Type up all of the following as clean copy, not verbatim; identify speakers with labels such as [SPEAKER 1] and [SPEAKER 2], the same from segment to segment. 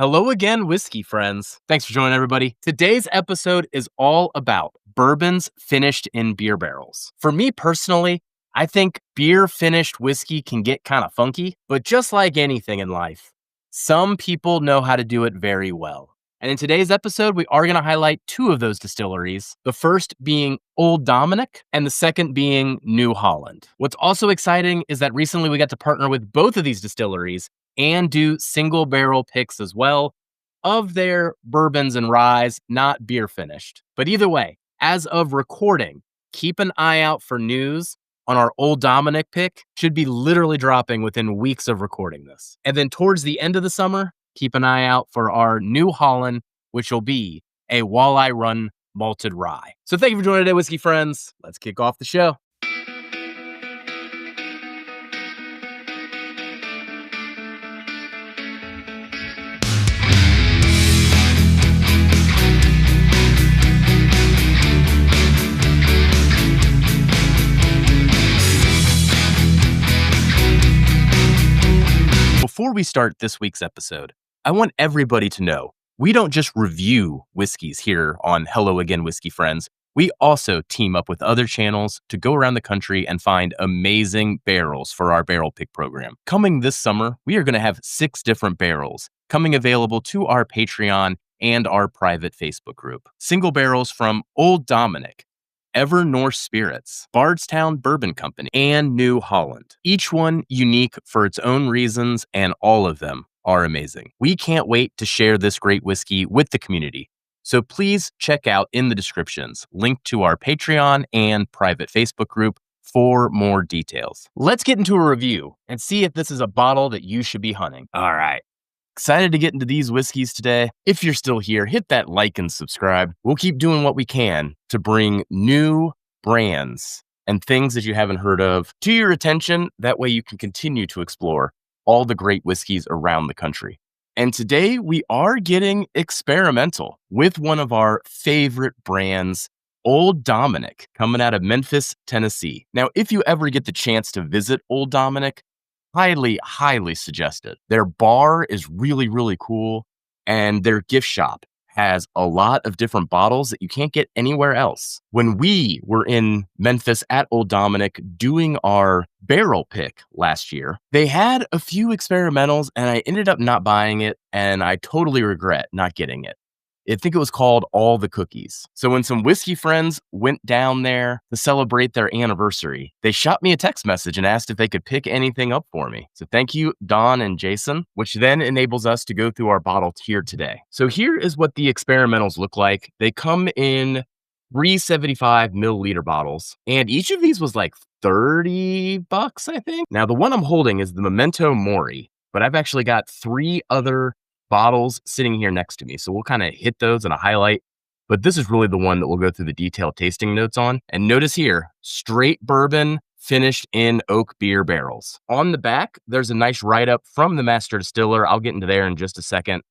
[SPEAKER 1] Hello again, whiskey friends. Thanks for joining, everybody. Today's episode is all about bourbons finished in beer barrels. For me personally, I think beer finished whiskey can get kind of funky, but just like anything in life, some people know how to do it very well. And in today's episode, we are going to highlight two of those distilleries, the first being Old Dominick and the second being New Holland. What's also exciting is that recently we got to partner with both of these distilleries and do single barrel picks as well of their bourbons and ryes, not beer finished. But either way, as of recording, keep an eye out for news on our Old Dominick pick. Should be literally dropping within weeks of recording this. And then towards the end of the summer, keep an eye out for our New Holland, which will be a walleye run malted rye. So thank you for joining today, whiskey friends. Let's kick off the show. Before we start this week's episode, I want everybody to know we don't just review whiskeys here on Hello Again, Whiskey Friends. We also team up with other channels to go around the country and find amazing barrels for our barrel pick program. Coming this summer, we are going to have 6 different barrels coming available to our Patreon and our private Facebook group. Single barrels from Old Dominick, Ever Norse Spirits, Bardstown Bourbon Company, and New Holland. Each one unique for its own reasons, and all of them are amazing. We can't wait to share this great whiskey with the community. So please check out in the descriptions, link to our Patreon and private Facebook group for more details. Let's get into a review and see if this is a bottle that you should be hunting. All right. Excited to get into these whiskeys today. If you're still here, hit that like and subscribe. We'll keep doing what we can to bring new brands and things that you haven't heard of to your attention. That way you can continue to explore all the great whiskeys around the country. And today we are getting experimental with one of our favorite brands, Old Dominick, coming out of Memphis, Tennessee. Now, if you ever get the chance to visit Old Dominick, highly suggested. Their bar is really cool, and their gift shop has a lot of different bottles that you can't get anywhere else. When we were in Memphis at Old Dominick doing our barrel pick last year, they had a few experimentals, and I ended up not buying it, and I totally regret not getting it. I think it was called All the Cookies. So when some whiskey friends went down there to celebrate their anniversary, they shot me a text message and asked if they could pick anything up for me. So thank you, Don and Jason, which then enables us to go through our bottle here today. So here is what the experimentals look like. They come in 375 milliliter bottles, and each of these was like $30, I think. Now, the one I'm holding is the Memento Mori, but I've actually got 3 other bottles sitting here next to me. So we'll kind of hit those in a highlight, but this is really the one that we'll go through the detailed tasting notes on. And notice here, straight bourbon finished in oak beer barrels. On the back, there's a nice write-up from the master distiller. I'll get into there in just a second.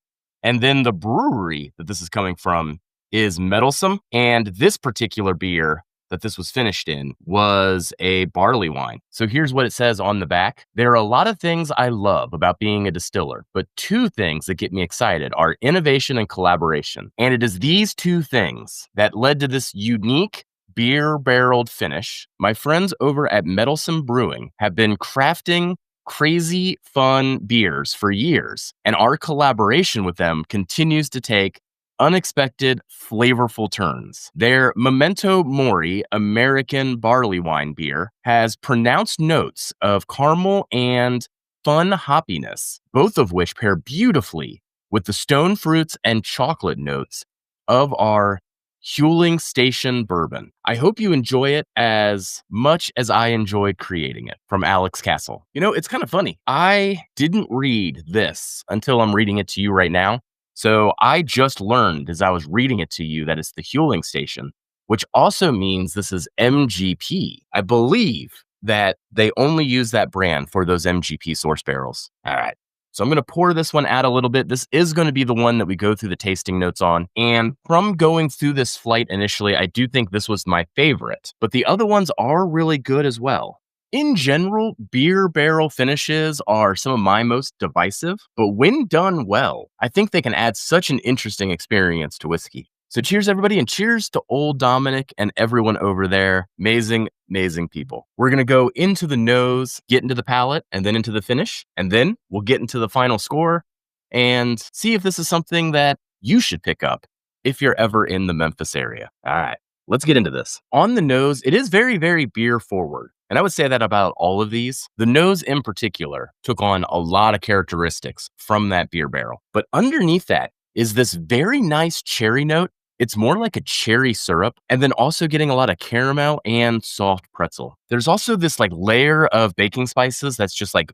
[SPEAKER 1] And then the brewery that this is coming from is Meddlesome. And this particular beer that this was finished in was a barley wine. So here's what it says on the back. There are a lot of things I love about being a distiller, but 2 things that get me excited are innovation and collaboration. And it is these 2 things that led to this unique beer barreled finish. My friends over at Meddlesome Brewing have been crafting crazy fun beers for years, and our collaboration with them continues to take unexpected, flavorful turns. Their Memento Mori American barley wine beer has pronounced notes of caramel and fun hoppiness, both of which pair beautifully with the stone fruits and chocolate notes of our Huling Station bourbon. I hope you enjoy it as much as I enjoyed creating it. From Alex Castle. You know, it's kind of funny. I didn't read this until I'm reading it to you right now. So I just learned as I was reading it to you that it's the Huling Station, which also means this is MGP. I believe that they only use that brand for those MGP source barrels. All right. So I'm going to pour this one out a little bit. This is going to be the one that we go through the tasting notes on. And from going through this flight initially, I do think this was my favorite. But the other ones are really good as well. In general, beer barrel finishes are some of my most divisive, but when done well, I think they can add such an interesting experience to whiskey. So cheers, everybody, and cheers to old Dominick and everyone over there. Amazing, amazing people. We're going to go into the nose, get into the palate, and then into the finish. And then we'll get into the final score and see if this is something that you should pick up if you're ever in the Memphis area. All right, let's get into this. On the nose, it is very, very beer forward. And I would say that about all of these. The nose in particular took on a lot of characteristics from that beer barrel. But underneath that is this very nice cherry note. It's more like a cherry syrup, and then also getting a lot of caramel and soft pretzel. There's also this like layer of baking spices that's just like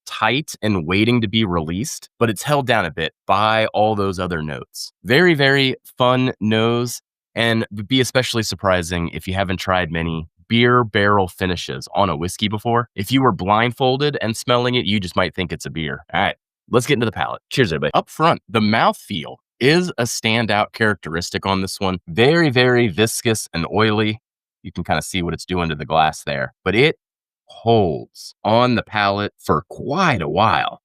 [SPEAKER 1] tight and waiting to be released, but it's held down a bit by all those other notes. Very, very fun nose, and would be especially surprising if you haven't tried many beer barrel finishes on a whiskey before. If you were blindfolded and smelling it, you just might think it's a beer. All right, let's get into the palate. Cheers, everybody. Up front, the mouthfeel is a standout characteristic on this one. Very, very viscous and oily. You can kind of see what it's doing to the glass there, but it holds on the palate for quite a while.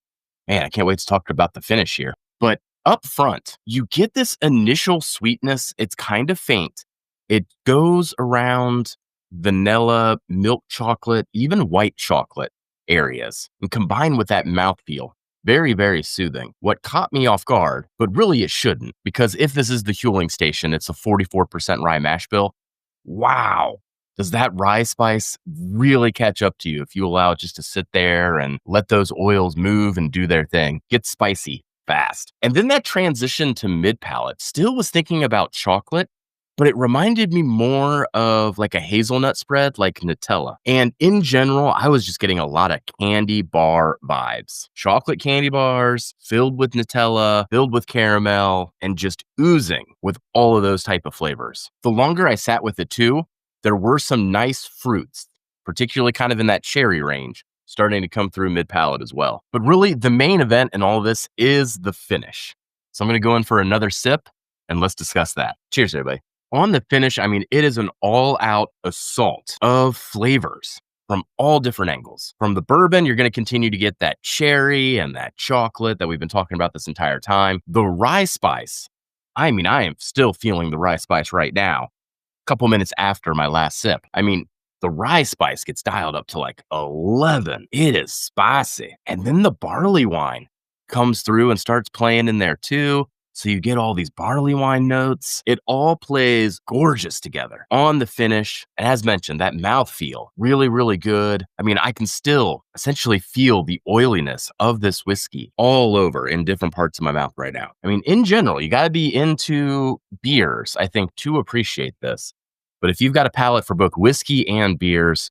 [SPEAKER 1] Man, I can't wait to talk about the finish here. But up front, you get this initial sweetness. It's kind of faint. It goes around vanilla, milk chocolate, even white chocolate areas, and combined with that mouthfeel. Very, very soothing. What caught me off guard, but really it shouldn't, because if this is the Huling Station, it's a 44% rye mash bill. Wow. Does that rye spice really catch up to you if you allow it just to sit there and let those oils move and do their thing? Get spicy fast. And then that transition to mid palate, still was thinking about chocolate, but it reminded me more of like a hazelnut spread, like Nutella. And in general, I was just getting a lot of candy bar vibes. Chocolate candy bars filled with Nutella, filled with caramel, and just oozing with all of those type of flavors. The longer I sat with it too, there were some nice fruits, particularly kind of in that cherry range, starting to come through mid palate as well. But really, the main event in all of this is the finish. So I'm going to go in for another sip and let's discuss that. Cheers, everybody. On the finish, I mean, it is an all-out assault of flavors from all different angles. From the bourbon, you're going to continue to get that cherry and that chocolate that we've been talking about this entire time. The rye spice, I mean, I am still feeling the rye spice right now, a couple minutes after my last sip. I mean, the rye spice gets dialed up to like 11. It is spicy. And then the barley wine comes through and starts playing in there too. So you get all these barley wine notes. It all plays gorgeous together on the finish. And as mentioned, that mouthfeel, really, really good. I mean, I can still essentially feel the oiliness of this whiskey all over in different parts of my mouth right now. I mean, in general, you got to be into beers, I think, to appreciate this. But if you've got a palate for both whiskey and beers,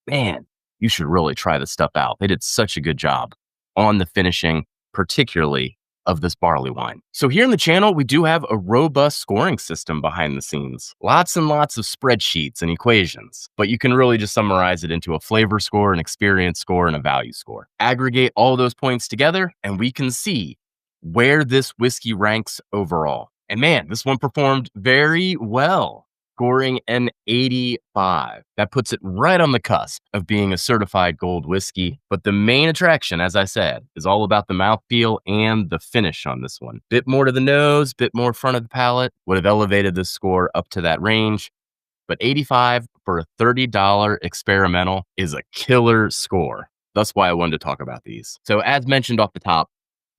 [SPEAKER 1] man, you should really try this stuff out. They did such a good job on the finishing, particularly of this barley wine. So here in the channel, we do have a robust scoring system behind the scenes. Lots and lots of spreadsheets and equations, but you can really just summarize it into a flavor score, an experience score, and a value score. Aggregate all those points together, and we can see where this whiskey ranks overall. And man, this one performed very well, scoring an 85. That puts it right on the cusp of being a certified gold whiskey. But the main attraction, as I said, is all about the mouthfeel and the finish on this one. Bit more to the nose, bit more front of the palate, would have elevated the score up to that range. But 85 for a $30 experimental is a killer score. That's why I wanted to talk about these. So as mentioned off the top,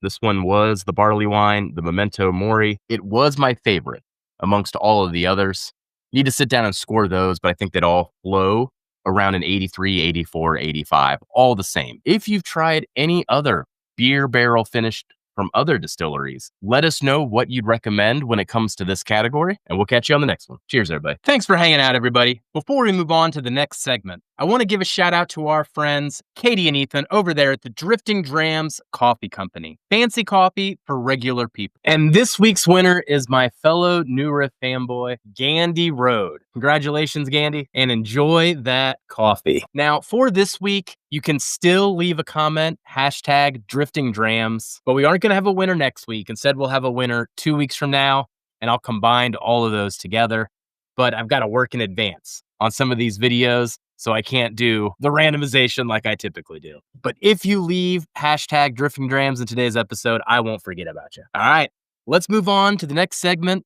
[SPEAKER 1] this one was the barley wine, the Memento Mori. It was my favorite amongst all of the others. Need to sit down and score those, but I think they'd all flow around an 83, 84, 85, all the same. If you've tried any other beer barrel finished from other distilleries, let us know what you'd recommend when it comes to this category, and we'll catch you on the next one. Cheers, everybody.
[SPEAKER 2] Thanks for hanging out, everybody. Before we move on to the next segment, I want to give a shout out to our friends, Katie and Ethan, over there at the Drifting Drams Coffee Company. Fancy coffee for regular people. And this week's winner is my fellow New Riff fanboy, Gandy Road. Congratulations, Gandy, and enjoy that coffee. Now, for this week, you can still leave a comment, hashtag Drifting Drams, but we aren't going to have a winner next week. Instead, we'll have a winner 2 weeks from now, and I'll combine all of those together. But I've got to work in advance on some of these videos.
[SPEAKER 1] so I can't do the randomization like I typically do. But if you leave hashtag drifting drams in today's episode, I won't forget about you. All right, let's move on to the next segment,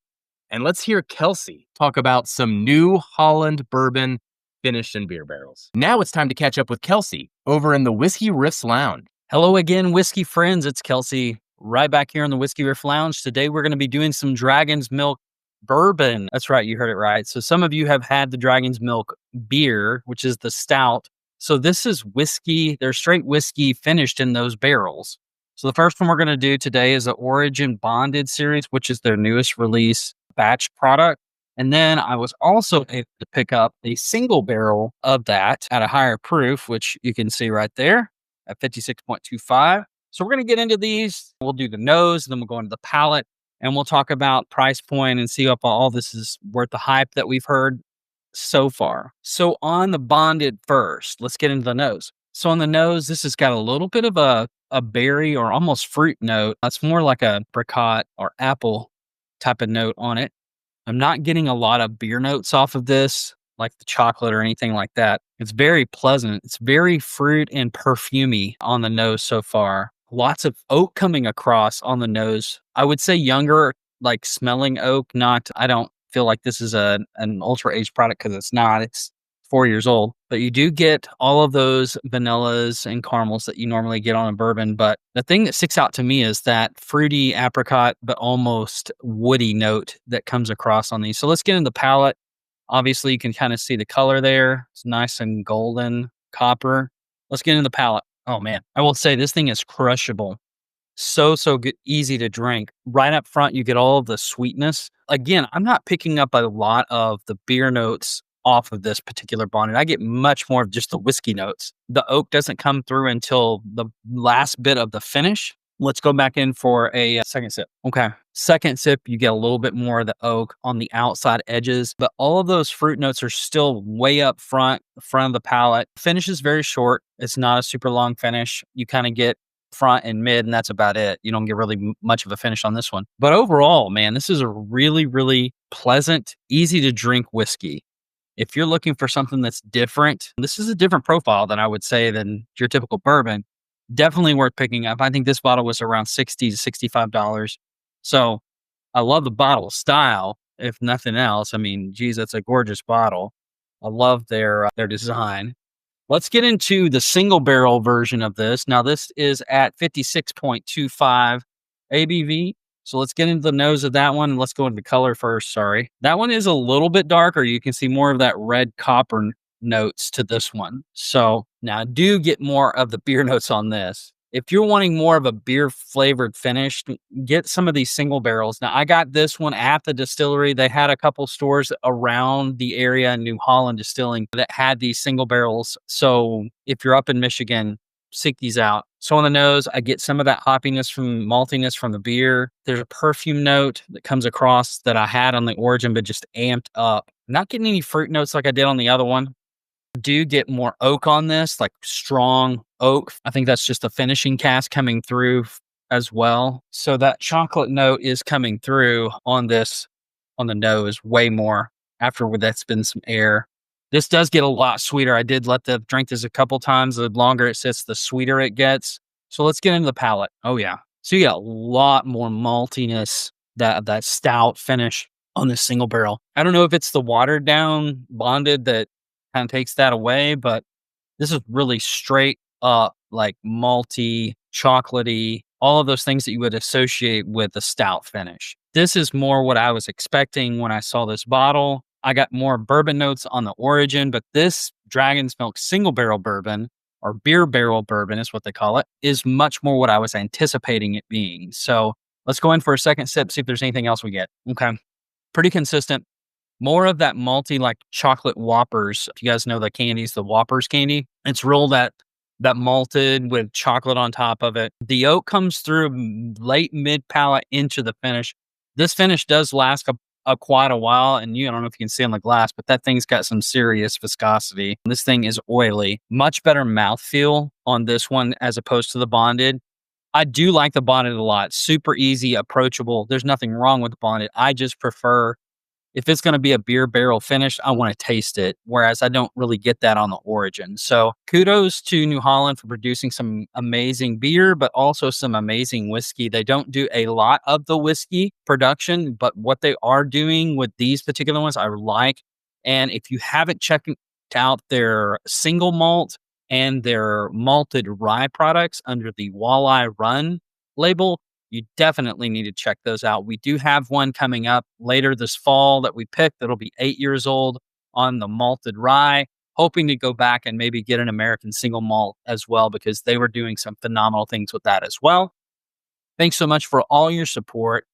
[SPEAKER 1] and let's hear Kelsey talk about some new Holland bourbon finished in beer barrels. Now it's time to catch up with Kelsey over in the Whiskey Riffs Lounge.
[SPEAKER 3] Hello again, whiskey friends. It's Kelsey right back here in the Whiskey Riff Lounge. Today we're going to be doing some Dragon's Milk bourbon. That's right, you heard it right. So some of you have had the Dragon's Milk beer, which is the stout. So this is whiskey. They're straight whiskey finished in those barrels. So the first one we're going to do today is the Origin Bonded series, which is their newest release batch product. And then I was also able to pick up a single barrel of that at a higher proof, which you can see right there at 56.25. So we're going to get into these. We'll do the nose, then we'll go into the palate, and we'll talk about price point and see if all this is worth the hype that we've heard so far. So on the bonded first, let's get into the nose. So on the nose, this has got a little bit of a berry or almost fruit note. It's more like a apricot or apple type of note on it. I'm not getting a lot of beer notes off of this, like the chocolate or anything like that. It's very pleasant. It's very fruit and perfumey on the nose so far. Lots of oak coming across on the nose. I would say younger, like smelling oak, I don't feel like this is an ultra aged product because it's not. It's 4 years old. But you do get all of those vanillas and caramels that you normally get on a bourbon. But the thing that sticks out to me is that fruity apricot, but almost woody note that comes across on these. So let's get into the palate. Obviously, you can kind of see the color there. It's nice and golden copper. Let's get into the palate. Oh, man. I will say this thing is crushable. So good, easy to drink. Right up front, you get all of the sweetness. Again, I'm not picking up a lot of the beer notes off of this particular bonded. I get much more of just the whiskey notes. The oak doesn't come through until the last bit of the finish. Let's go back in for a second sip. Okay. Second sip, you get a little bit more of the oak on the outside edges, but all of those fruit notes are still way up front of the palate. Finish is very short. It's not a super long finish. You kind of get front and mid, and that's about it. You don't get really much of a finish on this one. But overall, man, this is a really, really pleasant, easy to drink whiskey. If you're looking for something that's different, this is a different profile than I would say than your typical bourbon. Definitely worth picking up. I think this bottle was around $60 to $65. So I love the bottle style, if nothing else. I mean, geez, that's a gorgeous bottle. I love their design. Let's get into the single barrel version of this. Now, this is at 56.25 ABV. So let's get into the nose of that one. Let's go into the color first. Sorry. That one is a little bit darker. You can see more of that red copper notes to this one. So now I do get more of the beer notes on this. If you're wanting more of a beer flavored finish, get some of these single barrels. Now I got this one at the distillery. They had a couple stores around the area in New Holland Distilling that had these single barrels. So if you're up in Michigan, seek these out. So on the nose, I get some of that hoppiness from maltiness from the beer. There's a perfume note that comes across that I had on the Origin, but just amped up. Not getting any fruit notes like I did on the other one. I do get more oak on this, like strong oak. I think that's just the finishing cast coming through as well. So that chocolate note is coming through on this, on the nose, way more after that's been some air. This does get a lot sweeter. I did drink this a couple times. The longer it sits, the sweeter it gets. So let's get into the palate. Oh, yeah. So you got a lot more maltiness, that stout finish on this single barrel. I don't know if it's the watered down bonded that kind of takes that away, but this is really straight up like malty, chocolatey, all of those things that you would associate with a stout finish. This is more what I was expecting when I saw this bottle. I got more bourbon notes on the Origin, but this Dragon's Milk single barrel bourbon, or beer barrel bourbon is what they call it, is much more what I was anticipating it being. So let's go in for a second sip, see if there's anything else we get. Okay. Pretty consistent. More of that malty, like chocolate Whoppers. If you guys know the candies, the Whoppers candy, it's real that malted with chocolate on top of it. The oak comes through late mid palate into the finish. This finish does last quite a while, and I don't know if you can see on the glass, but that thing's got some serious viscosity. This thing is oily. Much better mouthfeel on this one as opposed to the bonded. I do like the bonded a lot. Super easy, approachable. There's nothing wrong with the bonded. I just prefer if it's going to be a beer barrel finish, I want to taste it. Whereas I don't really get that on the Origin. So kudos to New Holland for producing some amazing beer, but also some amazing whiskey. They don't do a lot of the whiskey production, but what they are doing with these particular ones, I like. And if you haven't checked out their single malt and their malted rye products under the Walleye Run label, you definitely need to check those out. We do have one coming up later this fall that we picked that'll be 8 years old on the malted rye, hoping to go back and maybe get an American single malt as well, because they were doing some phenomenal things with that as well. Thanks so much for all your support.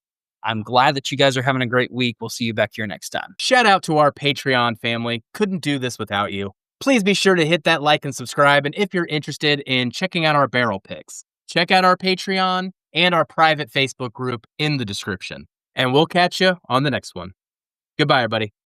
[SPEAKER 3] I'm glad that you guys are having a great week. We'll see you back here next time.
[SPEAKER 2] Shout out to our Patreon family. Couldn't do this without you. Please be sure to hit that like and subscribe. And if you're interested in checking out our barrel picks, check out our Patreon and our private Facebook group in the description. And we'll catch you on the next one. Goodbye, everybody.